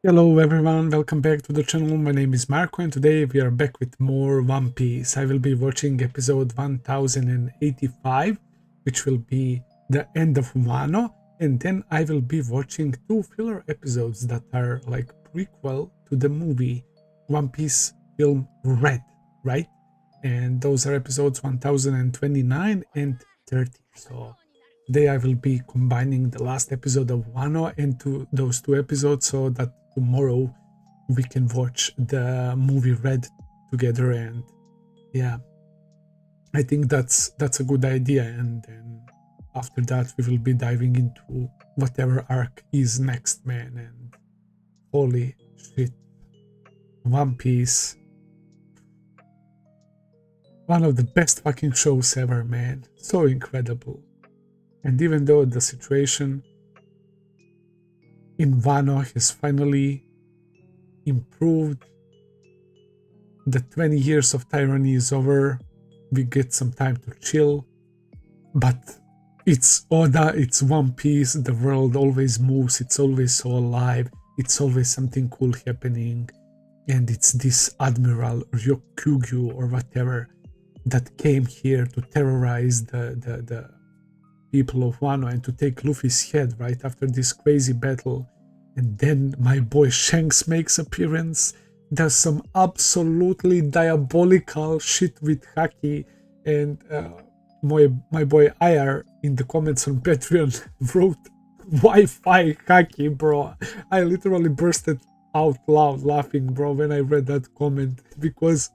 Hello everyone, welcome back to the channel. My name is Marko and today we are back with more One Piece. I will be watching episode 1085, which will be the end of Wano, and then I will be watching two filler episodes that are like prequel to the movie One Piece film Red, right? And those are episodes 1029 and 30. So today I will be combining the last episode of Wano into those two episodes so that tomorrow we can watch the movie Red together. And yeah, I think that's a good idea. And then after that we will be diving into whatever arc is next, man. And holy shit, One Piece, one of the best fucking shows ever, man. So incredible. And even though the situation in Wano has finally improved, the 20 years of tyranny is over, we get some time to chill, but it's Oda, it's One Piece, the world always moves, it's always so alive, it's always something cool happening, and it's this Admiral Ryokugyu or whatever that came here to terrorize the people of Wano and to take Luffy's head right after this crazy battle. And then my boy Shanks makes appearance, does some absolutely diabolical shit with Haki, and my boy IR in the comments on Patreon wrote Wi-Fi Haki, bro. I literally bursted out loud laughing, bro, when I read that comment because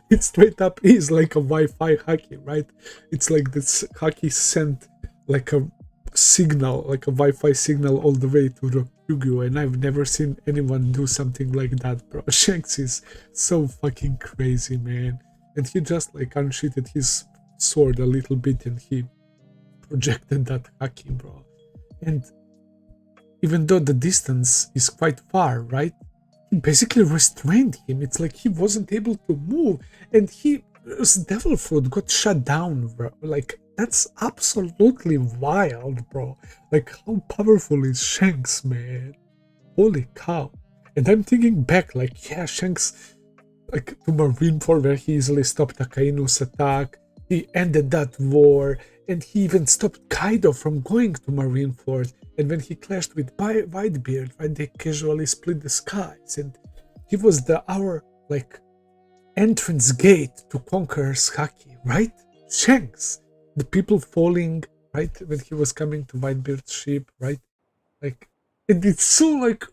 it straight up is like a Wi-Fi Haki, right? It's like this Haki sent like a signal, like a Wi-Fi signal all the way to the Yu-Gi-Oh! And I've never seen anyone do something like that, bro. Shanks is so fucking crazy, man. And he just like unsheathed his sword a little bit and he projected that Haki, bro. And even though the distance is quite far, right? He basically restrained him. It's like he wasn't able to move, and his devil fruit got shut down, bro. Like that's absolutely wild, bro. Like how powerful is Shanks, man? Holy cow! And I'm thinking back, like yeah, Shanks, like to Marineford, where he easily stopped Akainu's attack. He ended that war, and he even stopped Kaido from going to Marineford. And when he clashed with Whitebeard, right, they casually split the skies, and he was our like entrance gate to conquer Haki, right? Shanks, the people falling, right, when he was coming to Whitebeard's ship, right? Like, and it's so like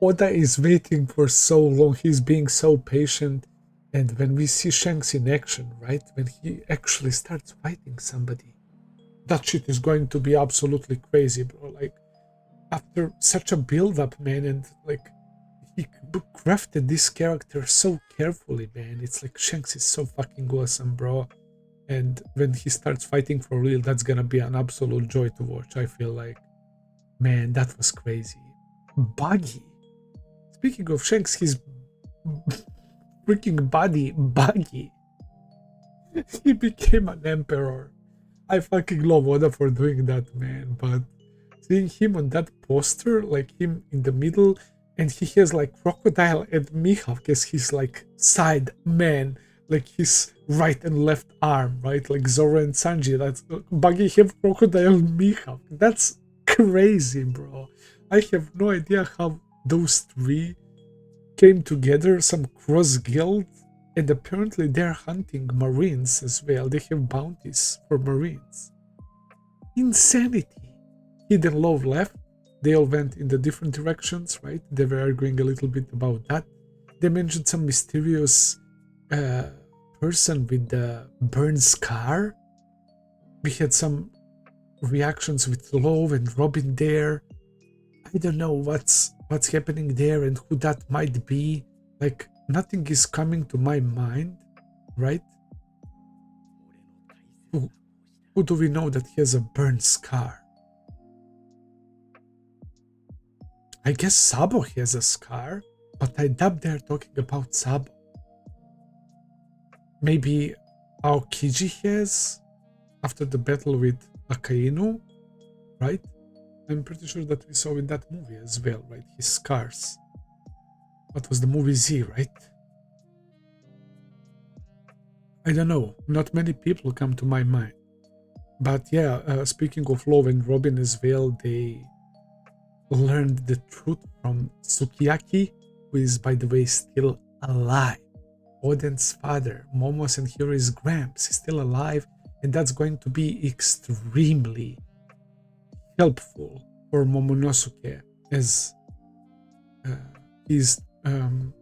Oda is waiting for so long. He's being so patient. And when we see Shanks in action, right? When he actually starts fighting somebody, that shit is going to be absolutely crazy, bro. Like, after such a build up, man, and like, he crafted this character so carefully, man. It's like Shanks is so fucking awesome, bro. And when he starts fighting for real, that's gonna be an absolute joy to watch. I feel like, man, that was crazy. Buggy. Speaking of Shanks, his freaking body buggy. He became an emperor. I fucking love Oda for doing that, man. But seeing him on that poster, like him in the middle, and he has like Crocodile and Mihawk as his like side man, like his right and left arm, right? Like Zoro and Sanji. That's Buggy have Crocodile and Mihawk. That's crazy, bro. I have no idea how those three came together, some cross guild, and apparently they're hunting marines as well. They have bounties for marines. Insanity. Hidden Love left. They all went in the different directions, right? They were arguing a little bit about that. They mentioned some mysterious uh, person with the burn scar. We had some reactions with Love and Robin there. I don't know what's happening there and who that might be. Like nothing is coming to my mind, right? Who, who do we know that he has a burn scar? I guess Sabo has a scar, but I doubt they're talking about Sabo. Maybe Aokiji has after the battle with Akainu, right? I'm pretty sure that we saw in that movie as well, right? His scars. What was the movie Z, right? I don't know. Not many people come to my mind. But yeah, speaking of Love and Robin as well, they learned the truth from Sukiyaki, who is, by the way, still alive. Oden's father, Momo's and Hiro's Gramps, is still alive, and that's going to be extremely helpful for Momonosuke as he's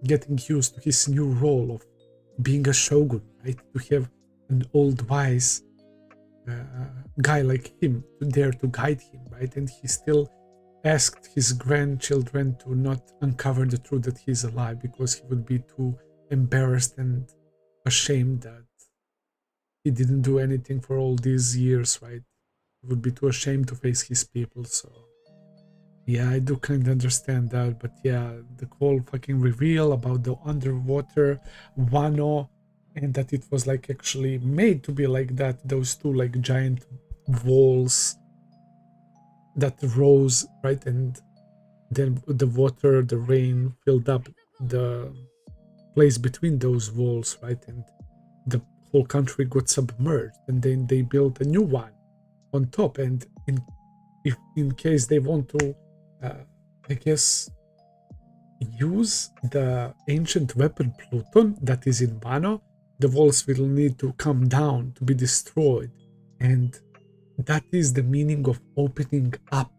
getting used to his new role of being a shogun, right? To have an old wise guy like him there to guide him, right? And he still asked his grandchildren to not uncover the truth that he's alive because he would be too embarrassed and ashamed that he didn't do anything for all these years, right? He would be too ashamed to face his people. So yeah, I do kind of understand that. But yeah, the whole fucking reveal about the underwater Wano, and that it was like actually made to be like that, those two like giant walls that rose, right? And then the water, the rain filled up the place between those walls, right? And the whole country got submerged, and then they built a new one on top. And in case they want to, I guess, use the ancient weapon Pluton that is in Wano, the walls will need to come down to be destroyed. And that is the meaning of opening up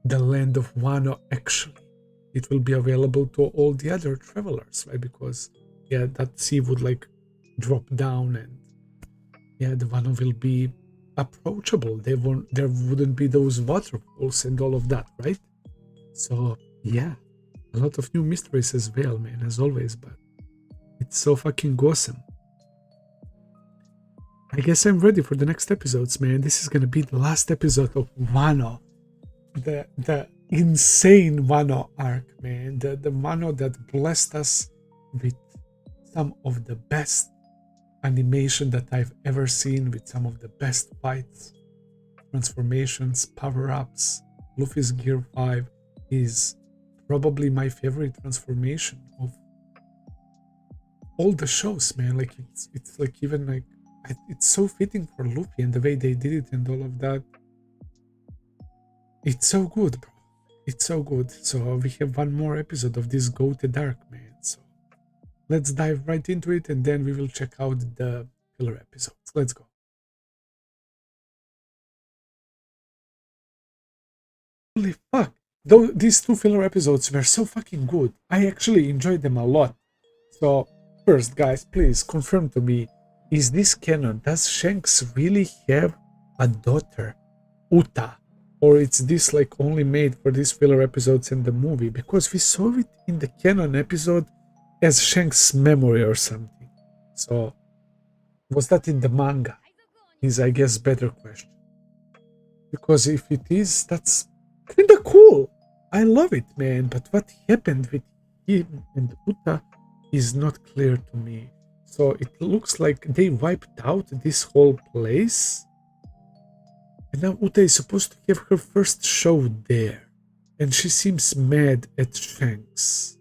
the land of Wano actually. It will be available to all the other travelers, right? Because yeah, that sea would like drop down, and yeah, the Wano will be approachable. There wouldn't be those waterfalls and all of that, right? So yeah, a lot of new mysteries as well, man, as always, but it's so fucking awesome. I guess I'm ready for the next episodes, man. This is gonna be the last episode of Wano. The insane Wano arc, man. The Wano that blessed us with some of the best animation that I've ever seen, with some of the best fights, transformations, power-ups. Luffy's Gear 5 is probably my favorite transformation of all the shows, man. Like it's like even like it's so fitting for Luffy and the way they did it and all of that. It's so good, bro. It's so good. So we have one more episode of this Go to Dark, man. So let's dive right into it, and then we will check out the filler episodes. Let's go. Holy fuck. Though these two filler episodes were so fucking good. I actually enjoyed them a lot. So first, guys, please confirm to me, is this canon? Does Shanks really have a daughter, Uta? Or it's this like only made for these filler episodes in the movie? Because we saw it in the canon episode as Shanks' memory or something. So was that in the manga? Is, I guess, better question. Because if it is, that's kinda cool. I love it, man. But what happened with him and Uta is not clear to me. So it looks like they wiped out this whole place. And now Uta is supposed to have her first show there. And she seems mad at Shanks.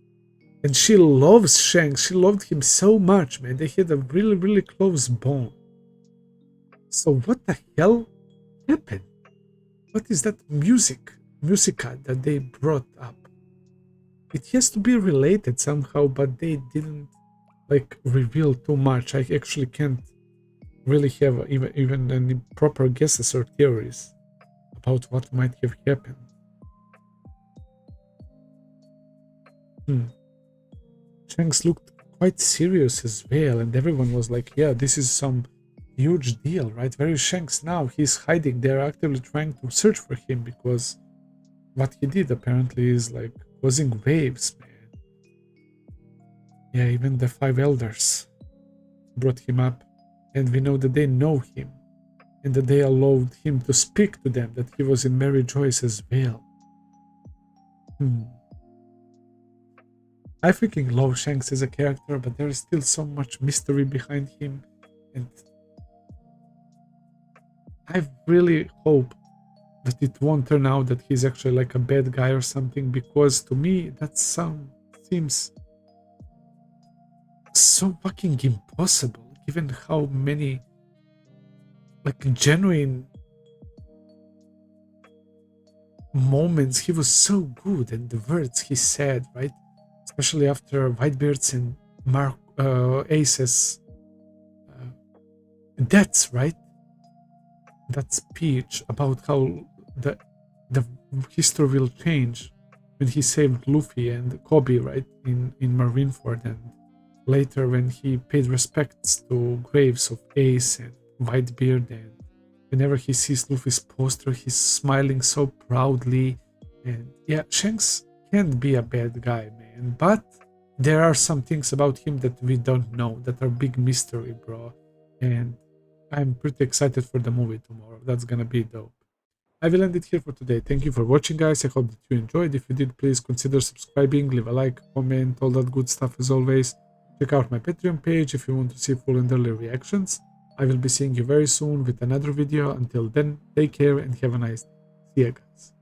And she loves Shanks. She loved him so much, man. They had a really, really close bond. So what the hell happened? What is that musica that they brought up? It has to be related somehow, but they didn't like reveal too much. I actually can't really have even any proper guesses or theories about what might have happened. Shanks looked quite serious as well, and everyone was like, yeah, this is some huge deal, right? Where is Shanks now? He's hiding. They're actively trying to search for him because what he did apparently is like causing waves, man. Yeah, even the five elders brought him up, and we know that they know him, and that they allowed him to speak to them, that he was in Mary Joyce as well. I freaking love Shanks as a character, but there is still so much mystery behind him, and I really hope that it won't turn out that he's actually like a bad guy or something, because to me that seems so fucking impossible, given how many like genuine moments he was so good, and the words he said, right? Especially after Whitebeard's and Ace's deaths, right? That speech about how the history will change when he saved Luffy and Kobe, right, in Marineford, and later when he paid respects to graves of Ace and Whitebeard, and whenever he sees Luffy's poster, he's smiling so proudly. And yeah, Shanks can't be a bad guy, man, but there are some things about him that we don't know, that are big mystery, bro. And I'm pretty excited for the movie tomorrow. That's gonna be dope. I will end it here for today. Thank you for watching, guys. I hope that you enjoyed. If you did, please consider subscribing, leave a like, comment, all that good stuff as always. Check out my Patreon page if you want to see full and early reactions. I will be seeing you very soon with another video. Until then, take care and have a nice day. See ya, guys.